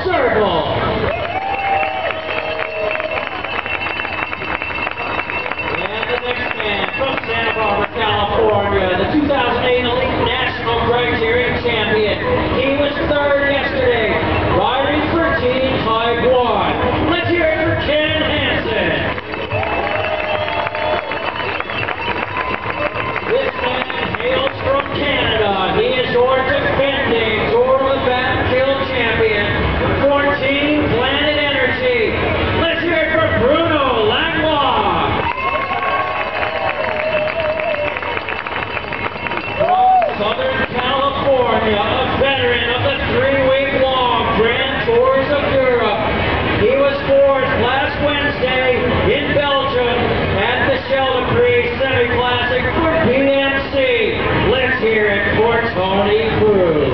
circle. And the next man from Santa Barbara, California, the 2008 Elite National Criterium Champion. He was third yesterday, riding for Team Type 1. Let's hear it for Ken Hansen. This man hails from Canada. He is your defending Tour of the Battenkill champion for Team Planet Energy. Let's hear it for Bruno Langlois. From Southern California, a veteran of the 3-week-long Grand Tours of Europe. He was fourth last Wednesday in Belgium at the Sheldon Semi-Classic for BMC. Let's hear it for Tony Cruz.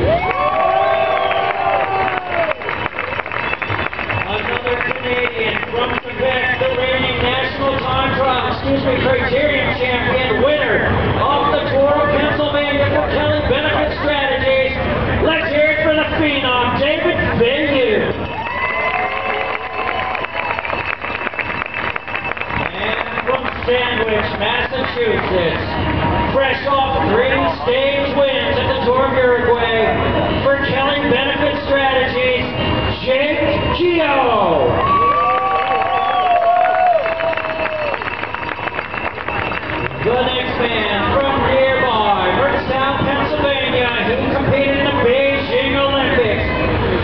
Another Canadian from Quebec, the reigning national time trial, criterium champion, winner of the Tour of Pennsylvania for Kelly Benefit Strategies. Let's hear it for the phenom, David Bayou. Sandwich, Massachusetts. Fresh off 3 stage wins at the Tour of Uruguay for Kelly Benefit Strategies, Jake Keogh. The next man from nearby, South Pennsylvania, he competed in the Beijing Olympics.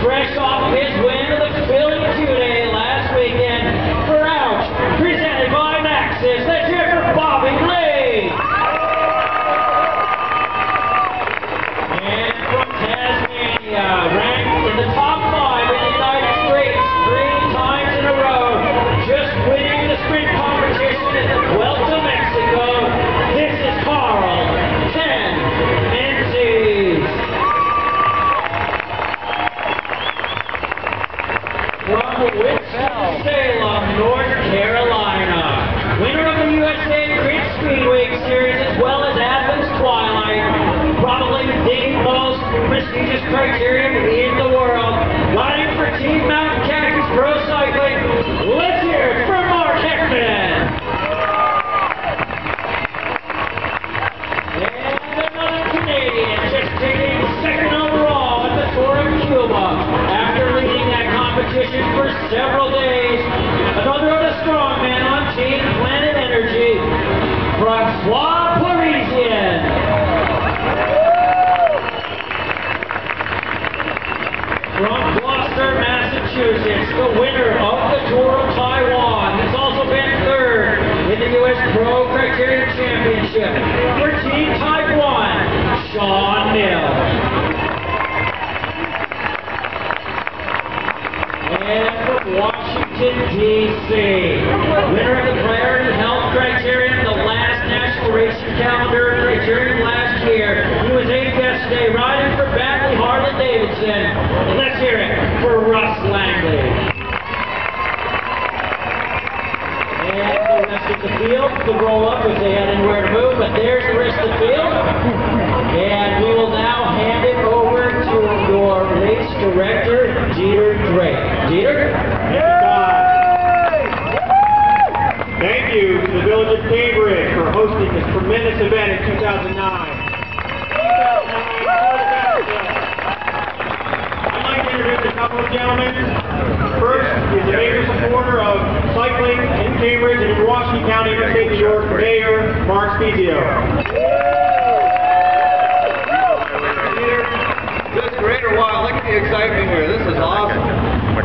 Fresh off his win of the Philly Q-Day last weekend for Ouch, presented by Maxis. Let's hear it for Bobby Lee. And from Tasmania, ranked in the top 5 in the United States 3 times in a row, just winning the sprint competition at the Vuelta to Mexico. This is Carl Ken Menzies. From Winston-Salem, North Carolina, winner of the USA Crit Speedway Series as well as Athens Twilight, probably the most prestigious criterium in the world, riding for Team Mountain Cactus Pro Cycling. Let's hear it for Mark Heckman. And another Canadian just taking second overall at the Tour of Cuba after leading that competition for several days. Another of the strongmen on Team Planet Energy, Francois Parisian. From Gloucester, Massachusetts, the winner of the Tour of Taiwan. He's also been third in the U.S. Pro Criterium Championship for Team Type 1, Sean Mills. And from Washington, D.C., winner of the Priority Health Criterium, the last National Racing Calendar Criterium last year. He was 8th yesterday, riding for Batley Harley-Davidson. Let's hear it for Russ Langley. And the rest of the field could roll up if they had anywhere to move, but there's the rest of the field. And we will now hand it over to your race director, Dieter Drake. Dieter? Thank you to the Village of Cambridge for hosting this tremendous event in 2009. I'd like to introduce a couple of gentlemen. First is a major supporter of cycling in Cambridge and in Washington County, State New York, Mayor Mark Spezio. This is great or what? Look at the excitement here. This is awesome.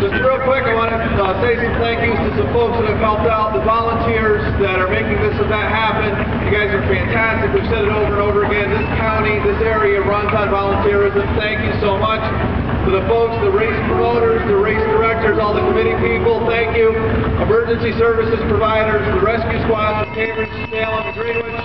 Just real quick, I want to say some thank yous to some folks that have helped out, the volunteers that are making this event happen. You guys are fantastic. We've said it over and over again. This county, this area runs on volunteerism. Thank you so much. To the folks, the race promoters, the race directors, all the committee people, thank you. Emergency services providers, the rescue squad, Cambridge, Salem, and Greenwich.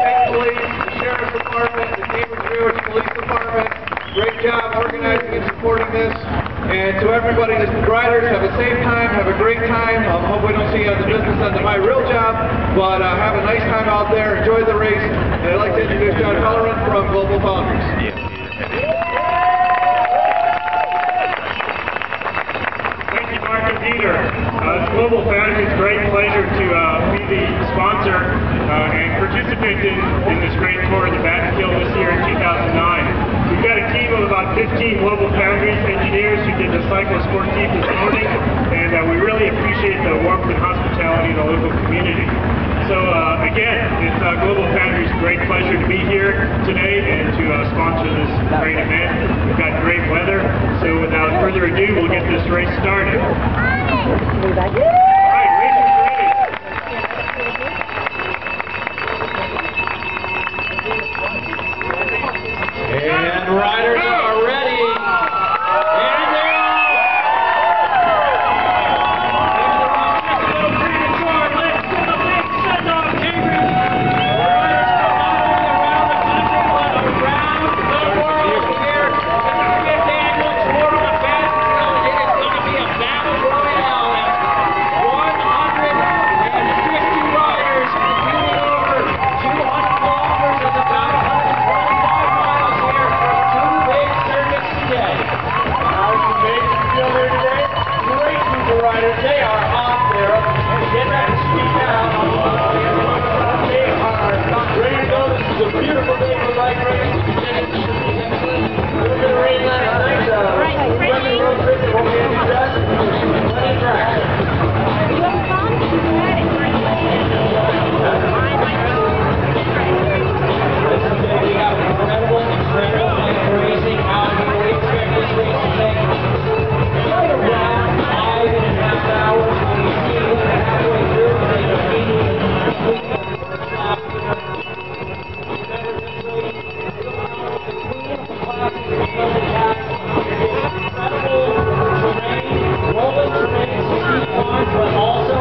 The police, the sheriff's department, the Cambridge Greenwich Police Department. Great job organizing and supporting this. And to everybody, the riders, have a safe time, have a great time. Hope we don't see you on the business end of my real job, but have a nice time out there. Enjoy the race. And I'd like to introduce John Pellerin from Global Foundries. Team Global Foundries engineers who did the cycle sport team this morning, and we really appreciate the warmth and hospitality of the local community. So again, it's Global Foundries' great pleasure to be here today and to sponsor this great event. We've got great weather, so without further ado, we'll get this race started. All right, racers ready. And riders are ready. And they are. Just a little premature. Let's give a big send-off, Cambridge. Riders from not only around the country, but around the world here at the 5th annual Tour of Battenkill. It is going to be a battle royale. 150 riders competing over 200 kilometers and about 125 miles here to the big circuit today. Some major skill here today. Great group of riders. They are off there. Get that speed now. They are ready to go. This is a beautiful day for bike racing. A little bit of rain last night. Weather road trip that won't be any dust. Plenty of traction. We have incredible racing out here. We expect this race to take right around 5.5 hours. When you see it halfway through, they immediately complete the first lap. Remember, this race is between the classes of the cats. Incredible terrain, rolling terrain, steep climbs, but also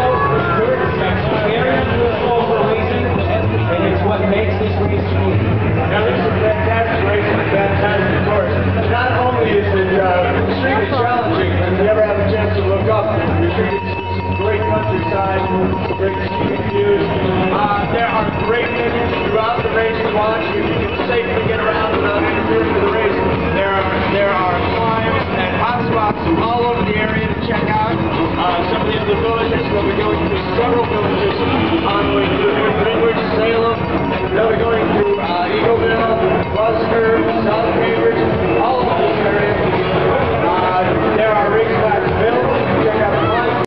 dirt section. Very unusual for racing, and it's what makes this race unique. Now this is a fantastic race and a fantastic course. Not only is it extremely challenging, and if you ever have a chance to look up, you're sure to see some great countryside, some great scenic views. There are great venues throughout the race to watch. You can safely get around without interfering with the race. There are climbs and hotspots all over the area to check out. Some of the other villages, we'll be going through several villages on the way through here.